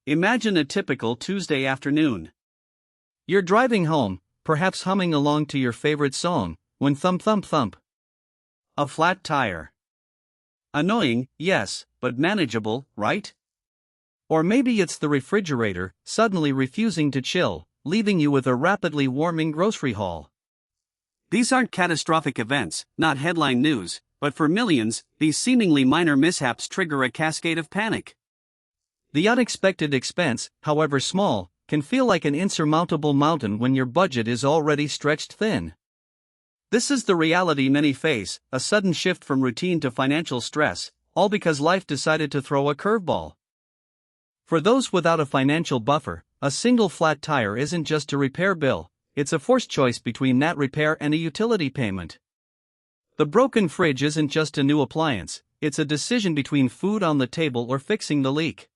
Imagine a typical Tuesday afternoon. You're driving home, perhaps humming along to your favorite song, when thump thump thump. A flat tire. Annoying, yes, but manageable, right? Or maybe it's the refrigerator, suddenly refusing to chill, leaving you with a rapidly warming grocery haul. These aren't catastrophic events, not headline news, but for millions, these seemingly minor mishaps trigger a cascade of panic. The unexpected expense, however small, can feel like an insurmountable mountain when your budget is already stretched thin. This is the reality many face, a sudden shift from routine to financial stress, all because life decided to throw a curveball. For those without a financial buffer, a single flat tire isn't just a repair bill, it's a forced choice between that repair and a utility payment. The broken fridge isn't just a new appliance, it's a decision between food on the table or fixing the leak.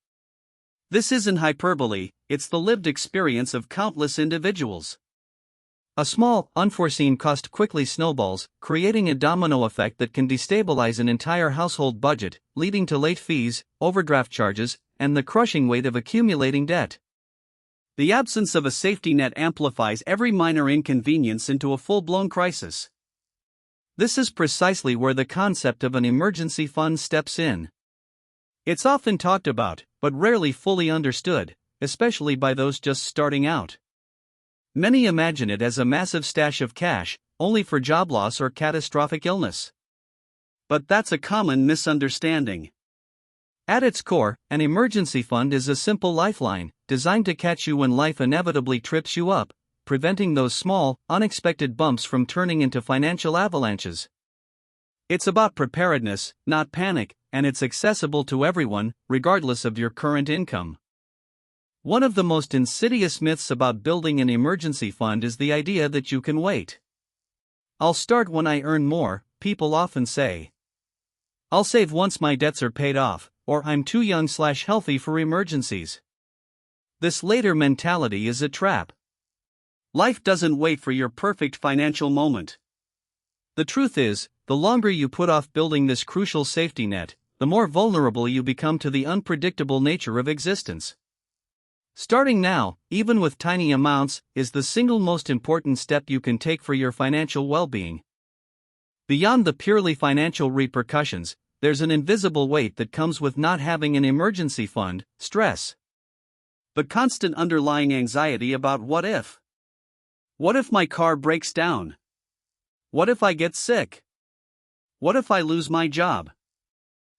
This isn't hyperbole, it's the lived experience of countless individuals. A small, unforeseen cost quickly snowballs, creating a domino effect that can destabilize an entire household budget, leading to late fees, overdraft charges, and the crushing weight of accumulating debt. The absence of a safety net amplifies every minor inconvenience into a full-blown crisis. This is precisely where the concept of an emergency fund steps in. It's often talked about, but rarely fully understood, especially by those just starting out. Many imagine it as a massive stash of cash, only for job loss or catastrophic illness. But that's a common misunderstanding. At its core, an emergency fund is a simple lifeline, designed to catch you when life inevitably trips you up, preventing those small, unexpected bumps from turning into financial avalanches. It's about preparedness, not panic, and it's accessible to everyone, regardless of your current income. One of the most insidious myths about building an emergency fund is the idea that you can wait. "I'll start when I earn more," people often say. "I'll save once my debts are paid off," or "I'm too young/healthy for emergencies." This later mentality is a trap. Life doesn't wait for your perfect financial moment. The truth is, the longer you put off building this crucial safety net, the more vulnerable you become to the unpredictable nature of existence. Starting now, even with tiny amounts, is the single most important step you can take for your financial well-being. Beyond the purely financial repercussions, there's an invisible weight that comes with not having an emergency fund: stress. The constant underlying anxiety about what if. What if my car breaks down? What if I get sick? What if I lose my job?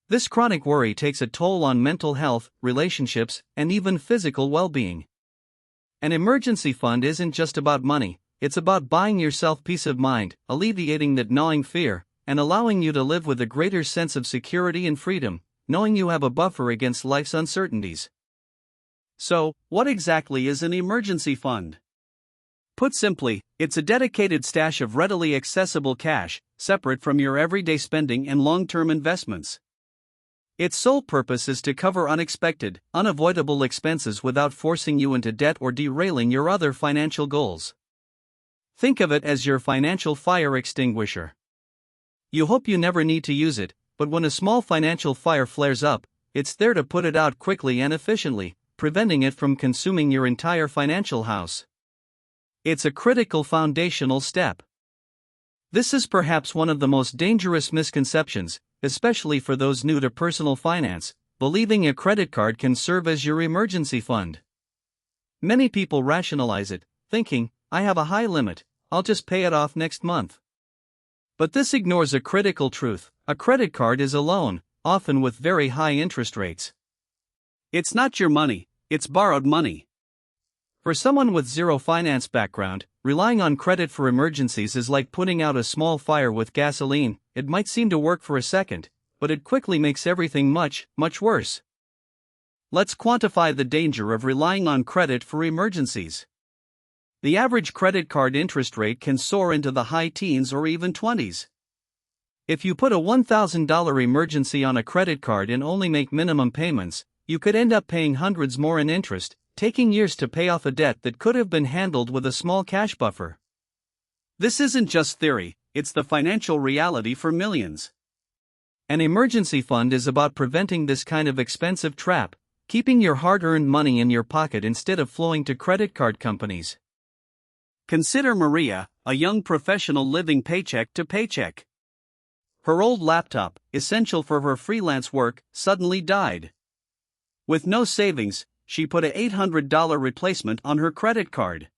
This chronic worry takes a toll on mental health, relationships, and even physical well-being. An emergency fund isn't just about money, it's about buying yourself peace of mind, alleviating that gnawing fear, and allowing you to live with a greater sense of security and freedom, knowing you have a buffer against life's uncertainties. So, what exactly is an emergency fund? Put simply, it's a dedicated stash of readily accessible cash, separate from your everyday spending and long-term investments. Its sole purpose is to cover unexpected, unavoidable expenses without forcing you into debt or derailing your other financial goals. Think of it as your financial fire extinguisher. You hope you never need to use it, but when a small financial fire flares up, it's there to put it out quickly and efficiently, preventing it from consuming your entire financial house. It's a critical foundational step. This is perhaps one of the most dangerous misconceptions, especially for those new to personal finance, believing a credit card can serve as your emergency fund. Many people rationalize it, thinking, "I have a high limit, I'll just pay it off next month." But this ignores a critical truth: a credit card is a loan, often with very high interest rates. It's not your money, it's borrowed money. For someone with zero finance background, relying on credit for emergencies is like putting out a small fire with gasoline. It might seem to work for a second, but it quickly makes everything much, much worse. Let's quantify the danger of relying on credit for emergencies. The average credit card interest rate can soar into the high teens or even 20s. If you put a $1,000 emergency on a credit card and only make minimum payments, you could end up paying hundreds more in interest, taking years to pay off a debt that could have been handled with a small cash buffer. This isn't just theory, it's the financial reality for millions. An emergency fund is about preventing this kind of expensive trap, keeping your hard-earned money in your pocket instead of flowing to credit card companies. Consider Maria, a young professional living paycheck to paycheck. Her old laptop, essential for her freelance work, suddenly died. With no savings, she put a $800 replacement on her credit card.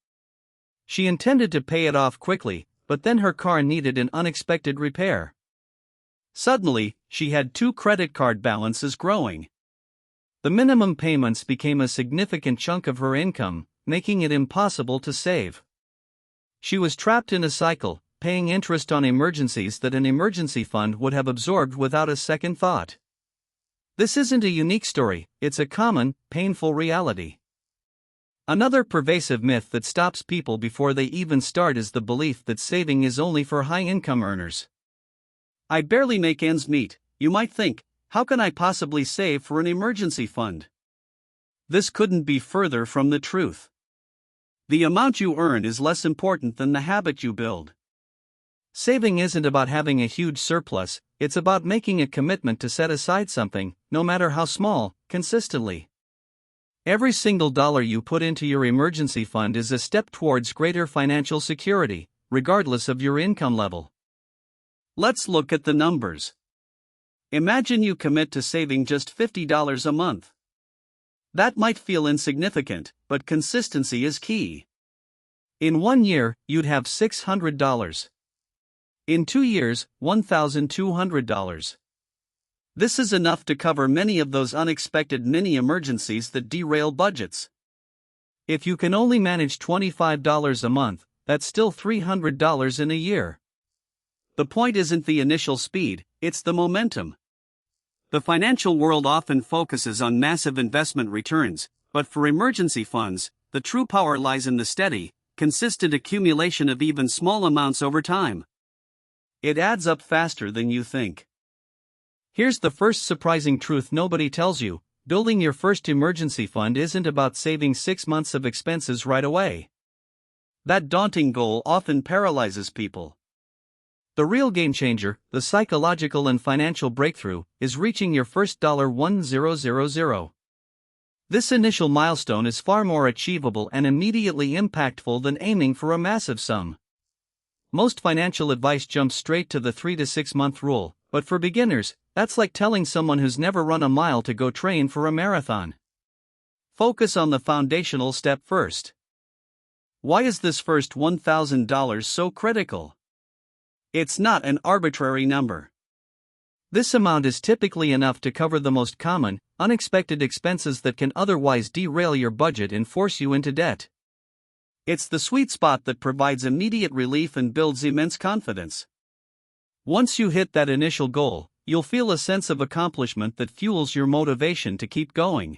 She intended to pay it off quickly, but then her car needed an unexpected repair. Suddenly, she had two credit card balances growing. The minimum payments became a significant chunk of her income, making it impossible to save. She was trapped in a cycle, paying interest on emergencies that an emergency fund would have absorbed without a second thought. This isn't a unique story, it's a common, painful reality. Another pervasive myth that stops people before they even start is the belief that saving is only for high-income earners. I barely make ends meet, you might think, how can I possibly save for an emergency fund? This couldn't be further from the truth. The amount you earn is less important than the habit you build. Saving isn't about having a huge surplus, it's about making a commitment to set aside something, no matter how small, consistently. Every single dollar you put into your emergency fund is a step towards greater financial security, regardless of your income level. Let's look at the numbers. Imagine you commit to saving just $50 a month. That might feel insignificant, but consistency is key. In 1 year, you'd have $600. In 2 years, $1,200. This is enough to cover many of those unexpected mini-emergencies that derail budgets. If you can only manage $25 a month, that's still $300 in a year. The point isn't the initial speed, it's the momentum. The financial world often focuses on massive investment returns, but for emergency funds, the true power lies in the steady, consistent accumulation of even small amounts over time. It adds up faster than you think. Here's the first surprising truth nobody tells you: building your first emergency fund isn't about saving 6 months of expenses right away. That daunting goal often paralyzes people. The real game changer, the psychological and financial breakthrough, is reaching your first $1,000. This initial milestone is far more achievable and immediately impactful than aiming for a massive sum. Most financial advice jumps straight to the 3 to 6 month rule, but for beginners, that's like telling someone who's never run a mile to go train for a marathon. Focus on the foundational step first. Why is this first $1,000 so critical? It's not an arbitrary number. This amount is typically enough to cover the most common, unexpected expenses that can otherwise derail your budget and force you into debt. It's the sweet spot that provides immediate relief and builds immense confidence. Once you hit that initial goal, you'll feel a sense of accomplishment that fuels your motivation to keep going.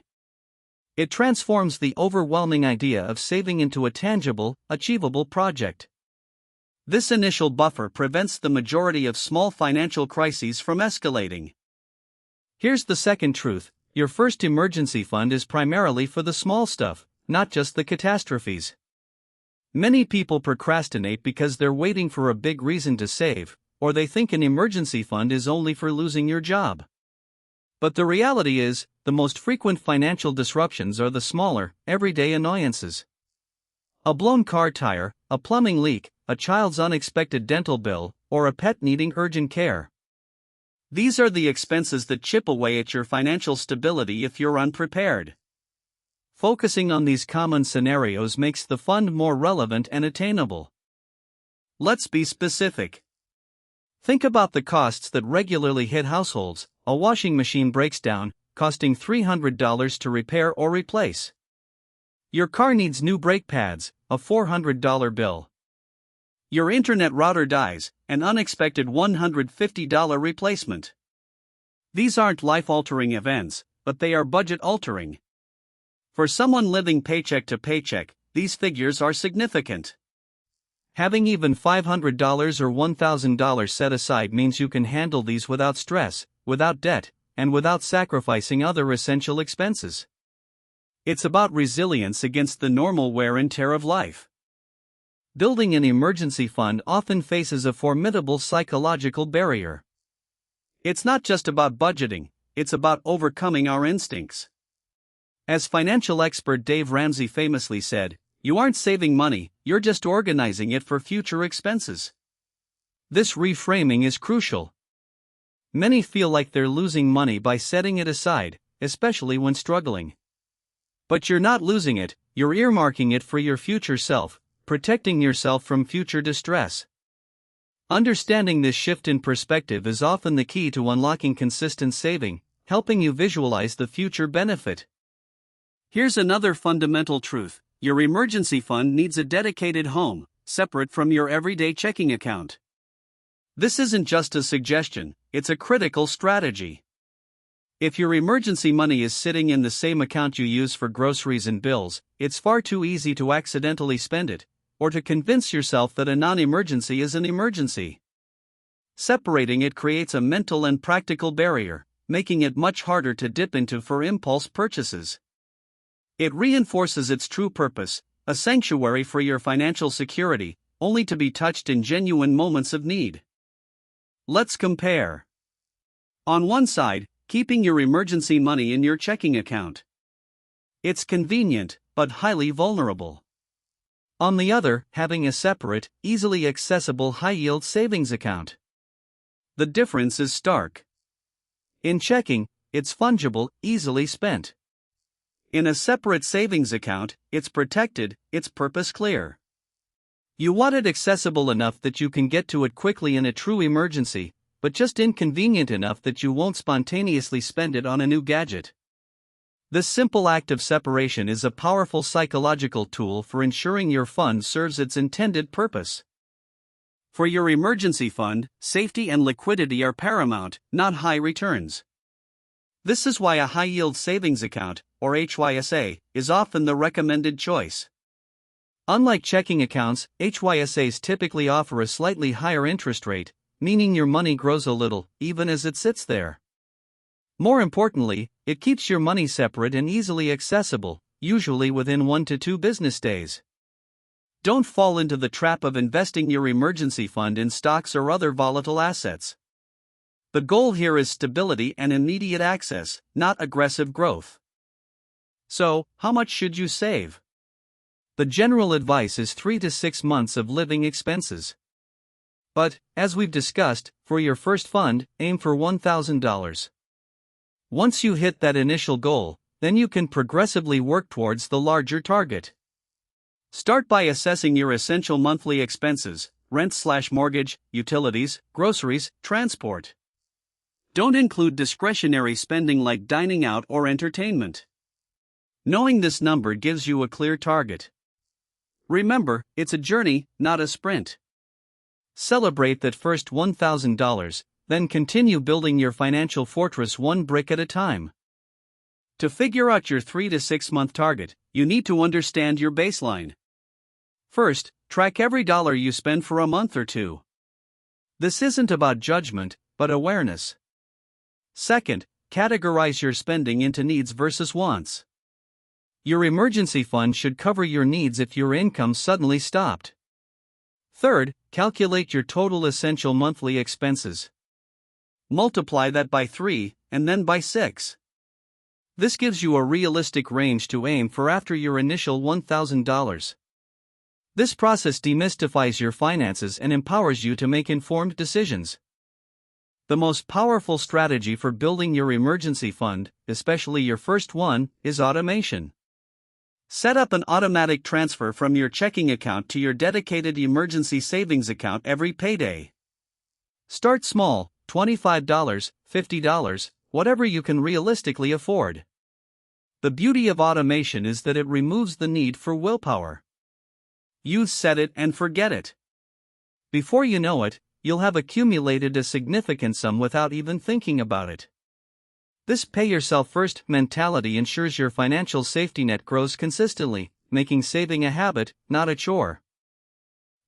It transforms the overwhelming idea of saving into a tangible, achievable project. This initial buffer prevents the majority of small financial crises from escalating. Here's the second truth: your first emergency fund is primarily for the small stuff, not just the catastrophes. Many people procrastinate because they're waiting for a big reason to save, or they think an emergency fund is only for losing your job. But the reality is, the most frequent financial disruptions are the smaller, everyday annoyances. A blown car tire, a plumbing leak, a child's unexpected dental bill, or a pet needing urgent care. These are the expenses that chip away at your financial stability if you're unprepared. Focusing on these common scenarios makes the fund more relevant and attainable. Let's be specific. Think about the costs that regularly hit households. A washing machine breaks down, costing $300 to repair or replace. Your car needs new brake pads, a $400 bill. Your internet router dies, an unexpected $150 replacement. These aren't life-altering events, but they are budget-altering. For someone living paycheck to paycheck, these figures are significant. Having even $500 or $1,000 set aside means you can handle these without stress, without debt, and without sacrificing other essential expenses. It's about resilience against the normal wear and tear of life. Building an emergency fund often faces a formidable psychological barrier. It's not just about budgeting, it's about overcoming our instincts. As financial expert Dave Ramsey famously said, "You aren't saving money, you're just organizing it for future expenses." This reframing is crucial. Many feel like they're losing money by setting it aside, especially when struggling. But you're not losing it, you're earmarking it for your future self, protecting yourself from future distress. Understanding this shift in perspective is often the key to unlocking consistent saving, helping you visualize the future benefit. Here's another fundamental truth: your emergency fund needs a dedicated home, separate from your everyday checking account. This isn't just a suggestion, it's a critical strategy. If your emergency money is sitting in the same account you use for groceries and bills, it's far too easy to accidentally spend it, or to convince yourself that a non-emergency is an emergency. Separating it creates a mental and practical barrier, making it much harder to dip into for impulse purchases. It reinforces its true purpose, a sanctuary for your financial security, only to be touched in genuine moments of need. Let's compare. On one side, keeping your emergency money in your checking account. It's convenient, but highly vulnerable. On the other, having a separate, easily accessible high-yield savings account. The difference is stark. In checking, it's fungible, easily spent. In a separate savings account, it's protected, its purpose clear. You want it accessible enough that you can get to it quickly in a true emergency, but just inconvenient enough that you won't spontaneously spend it on a new gadget. This simple act of separation is a powerful psychological tool for ensuring your fund serves its intended purpose. For your emergency fund, safety and liquidity are paramount, not high returns. This is why a high-yield savings account, or HYSA, is often the recommended choice. Unlike checking accounts, HYSAs typically offer a slightly higher interest rate, meaning your money grows a little, even as it sits there. More importantly, it keeps your money separate and easily accessible, usually within 1 to 2 business days. Don't fall into the trap of investing your emergency fund in stocks or other volatile assets. The goal here is stability and immediate access, not aggressive growth. So, how much should you save? The general advice is 3 to 6 months of living expenses. But, as we've discussed, for your first fund, aim for $1,000. Once you hit that initial goal, then you can progressively work towards the larger target. Start by assessing your essential monthly expenses: rent/mortgage, utilities, groceries, transport. Don't include discretionary spending like dining out or entertainment. Knowing this number gives you a clear target. Remember, it's a journey, not a sprint. Celebrate that first $1,000, then continue building your financial fortress one brick at a time. To figure out your 3 to 6 month target, you need to understand your baseline. First, track every dollar you spend for a month or two. This isn't about judgment, but awareness. Second, categorize your spending into needs versus wants. Your emergency fund should cover your needs if your income suddenly stopped. Third, calculate your total essential monthly expenses. Multiply that by 3, and then by 6. This gives you a realistic range to aim for after your initial $1,000. This process demystifies your finances and empowers you to make informed decisions. The most powerful strategy for building your emergency fund, especially your first one, is automation. Set up an automatic transfer from your checking account to your dedicated emergency savings account every payday. Start small, $25, $50, whatever you can realistically afford. The beauty of automation is that it removes the need for willpower. You set it and forget it. Before you know it, you'll have accumulated a significant sum without even thinking about it. This pay-yourself-first mentality ensures your financial safety net grows consistently, making saving a habit, not a chore.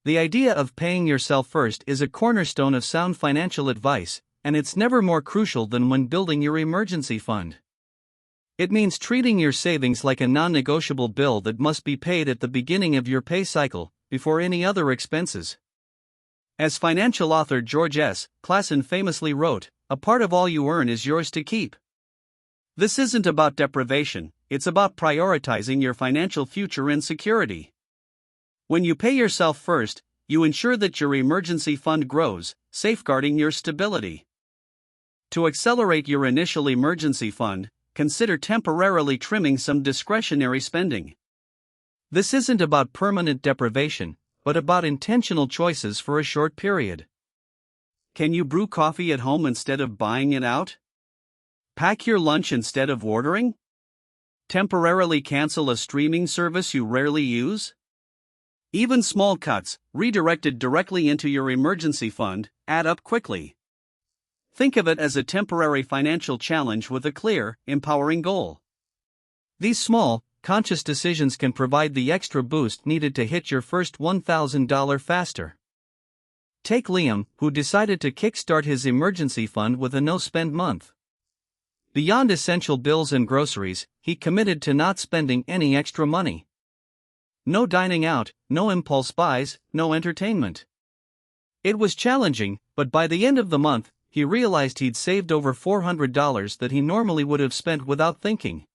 The idea of paying yourself first is a cornerstone of sound financial advice, and it's never more crucial than when building your emergency fund. It means treating your savings like a non-negotiable bill that must be paid at the beginning of your pay cycle, before any other expenses. As financial author George S. Clason famously wrote, "A part of all you earn is yours to keep." This isn't about deprivation, it's about prioritizing your financial future and security. When you pay yourself first, you ensure that your emergency fund grows, safeguarding your stability. To accelerate your initial emergency fund, consider temporarily trimming some discretionary spending. This isn't about permanent deprivation, but about intentional choices for a short period. Can you brew coffee at home instead of buying it out? Pack your lunch instead of ordering? Temporarily cancel a streaming service you rarely use? Even small cuts, redirected directly into your emergency fund, add up quickly. Think of it as a temporary financial challenge with a clear, empowering goal. These small, conscious decisions can provide the extra boost needed to hit your first $1,000 faster. Take Liam, who decided to kickstart his emergency fund with a no-spend month. Beyond essential bills and groceries, he committed to not spending any extra money. No dining out, no impulse buys, no entertainment. It was challenging, but by the end of the month, he realized he'd saved over $400 that he normally would have spent without thinking.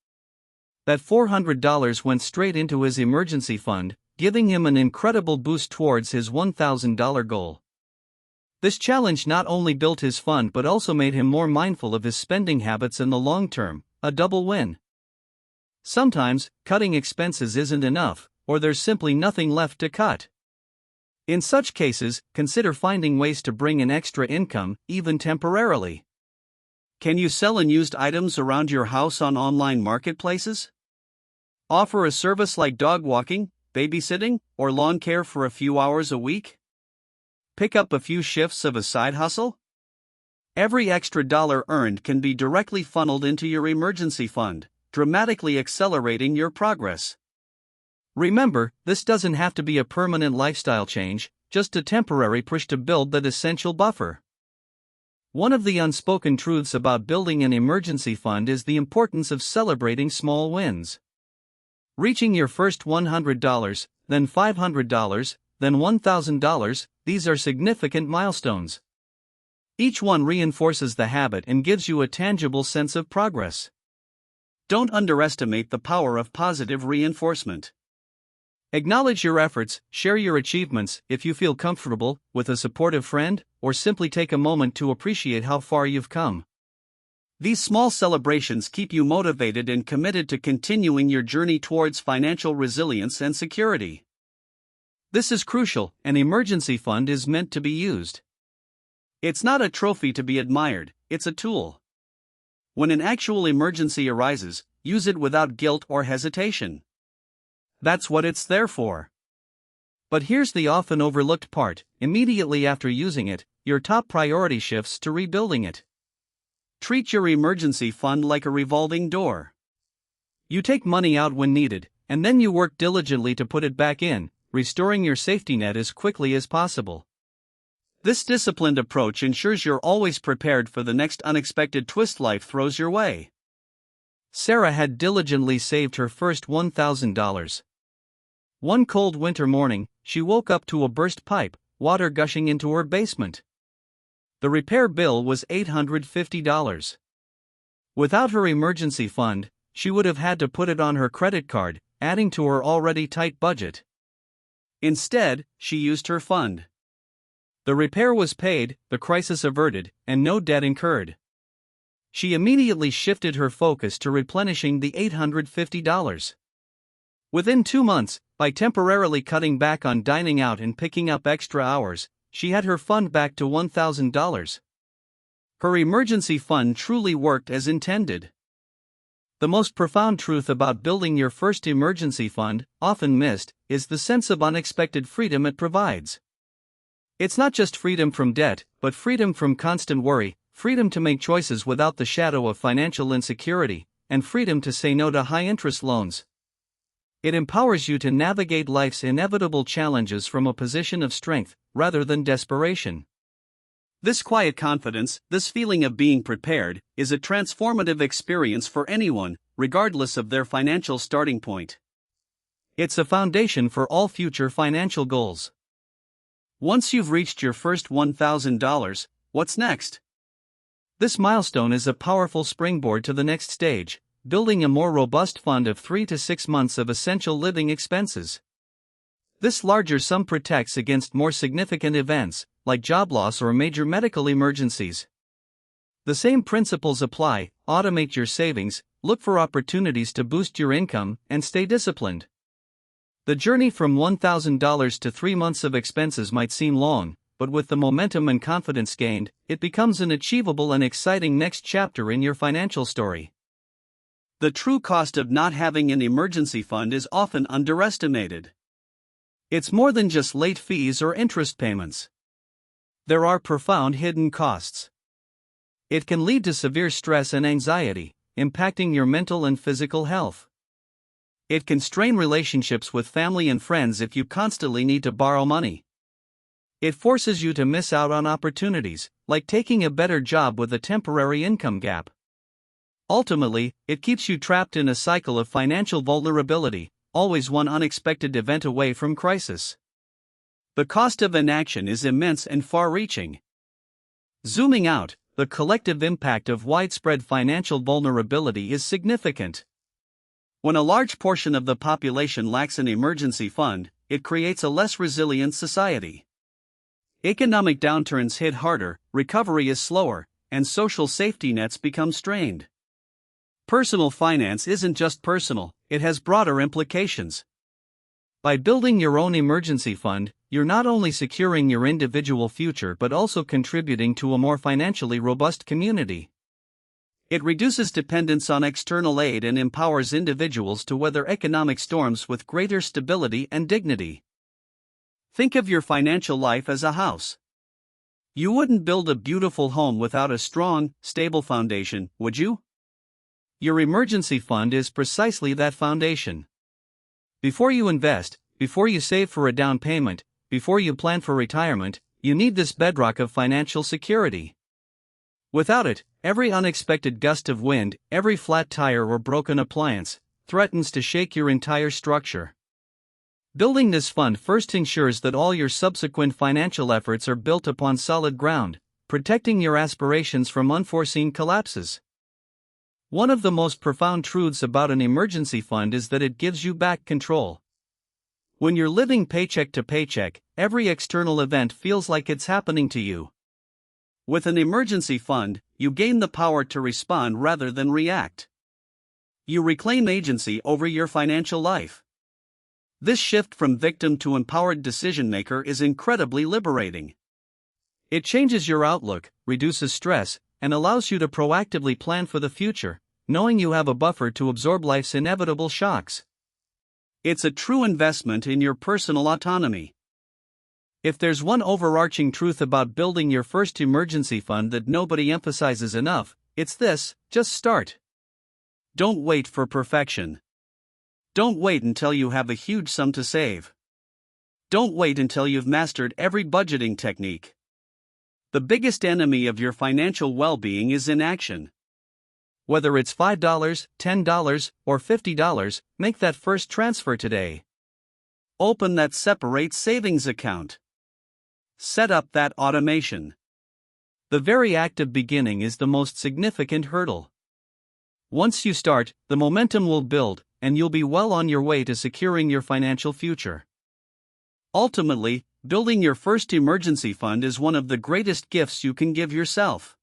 That $400 went straight into his emergency fund, giving him an incredible boost towards his $1,000 goal. This challenge not only built his fund but also made him more mindful of his spending habits in the long term, a double win. Sometimes, cutting expenses isn't enough, or there's simply nothing left to cut. In such cases, consider finding ways to bring in extra income, even temporarily. Can you sell unused items around your house on online marketplaces? Offer a service like dog walking, babysitting, or lawn care for a few hours a week? Pick up a few shifts of a side hustle? Every extra dollar earned can be directly funneled into your emergency fund, dramatically accelerating your progress. Remember, this doesn't have to be a permanent lifestyle change, just a temporary push to build that essential buffer. One of the unspoken truths about building an emergency fund is the importance of celebrating small wins. Reaching your first $100, then $500, then $1,000, these are significant milestones. Each one reinforces the habit and gives you a tangible sense of progress. Don't underestimate the power of positive reinforcement. Acknowledge your efforts, share your achievements if you feel comfortable, with a supportive friend, or simply take a moment to appreciate how far you've come. These small celebrations keep you motivated and committed to continuing your journey towards financial resilience and security. This is crucial. An emergency fund is meant to be used. It's not a trophy to be admired, it's a tool. When an actual emergency arises, use it without guilt or hesitation. That's what it's there for. But here's the often overlooked part: immediately after using it, your top priority shifts to rebuilding it. Treat your emergency fund like a revolving door. You take money out when needed, and then you work diligently to put it back in, restoring your safety net as quickly as possible. This disciplined approach ensures you're always prepared for the next unexpected twist life throws your way. Sarah had diligently saved her first $1,000. One cold winter morning, she woke up to a burst pipe, water gushing into her basement. The repair bill was $850. Without her emergency fund, she would have had to put it on her credit card, adding to her already tight budget. Instead, she used her fund. The repair was paid, the crisis averted, and no debt incurred. She immediately shifted her focus to replenishing the $850. Within 2 months, by temporarily cutting back on dining out and picking up extra hours, she had her fund back to $1,000. Her emergency fund truly worked as intended. The most profound truth about building your first emergency fund, often missed, is the sense of unexpected freedom it provides. It's not just freedom from debt, but freedom from constant worry, freedom to make choices without the shadow of financial insecurity, and freedom to say no to high-interest loans. It empowers you to navigate life's inevitable challenges from a position of strength, rather than desperation. This quiet confidence, this feeling of being prepared, is a transformative experience for anyone, regardless of their financial starting point. It's a foundation for all future financial goals. Once you've reached your first $1,000, what's next? This milestone is a powerful springboard to the next stage, building a more robust fund of 3 to 6 months of essential living expenses. This larger sum protects against more significant events, like job loss or major medical emergencies. The same principles apply: automate your savings, look for opportunities to boost your income, and stay disciplined. The journey from $1,000 to 3 months of expenses might seem long, but with the momentum and confidence gained, it becomes an achievable and exciting next chapter in your financial story. The true cost of not having an emergency fund is often underestimated. It's more than just late fees or interest payments. There are profound hidden costs. It can lead to severe stress and anxiety, impacting your mental and physical health. It can strain relationships with family and friends if you constantly need to borrow money. It forces you to miss out on opportunities, like taking a better job with a temporary income gap. Ultimately, it keeps you trapped in a cycle of financial vulnerability, always one unexpected event away from crisis. The cost of inaction is immense and far-reaching. Zooming out, the collective impact of widespread financial vulnerability is significant. When a large portion of the population lacks an emergency fund, it creates a less resilient society. Economic downturns hit harder, recovery is slower, and social safety nets become strained. Personal finance isn't just personal, it has broader implications. By building your own emergency fund, you're not only securing your individual future but also contributing to a more financially robust community. It reduces dependence on external aid and empowers individuals to weather economic storms with greater stability and dignity. Think of your financial life as a house. You wouldn't build a beautiful home without a strong, stable foundation, would you? Your emergency fund is precisely that foundation. Before you invest, before you save for a down payment, before you plan for retirement, you need this bedrock of financial security. Without it, every unexpected gust of wind, every flat tire or broken appliance, threatens to shake your entire structure. Building this fund first ensures that all your subsequent financial efforts are built upon solid ground, protecting your aspirations from unforeseen collapses. One of the most profound truths about an emergency fund is that it gives you back control. When you're living paycheck to paycheck, every external event feels like it's happening to you. With an emergency fund, you gain the power to respond rather than react. You reclaim agency over your financial life. This shift from victim to empowered decision-maker is incredibly liberating. It changes your outlook, reduces stress, and allows you to proactively plan for the future, knowing you have a buffer to absorb life's inevitable shocks. It's a true investment in your personal autonomy. If there's one overarching truth about building your first emergency fund that nobody emphasizes enough, it's this: just start. Don't wait for perfection. Don't wait until you have a huge sum to save. Don't wait until you've mastered every budgeting technique. The biggest enemy of your financial well-being is inaction. Whether it's $5, $10, or $50, make that first transfer today. Open that separate savings account. Set up that automation. The very act of beginning is the most significant hurdle. Once you start, the momentum will build, and you'll be well on your way to securing your financial future. Ultimately, building your first emergency fund is one of the greatest gifts you can give yourself.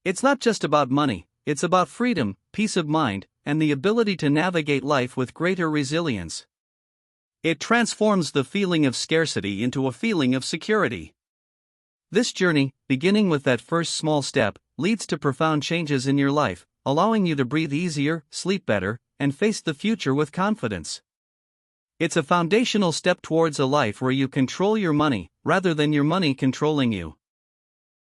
It's not just about money, it's about freedom, peace of mind, and the ability to navigate life with greater resilience. It transforms the feeling of scarcity into a feeling of security. This journey, beginning with that first small step, leads to profound changes in your life, allowing you to breathe easier, sleep better, and face the future with confidence. It's a foundational step towards a life where you control your money, rather than your money controlling you.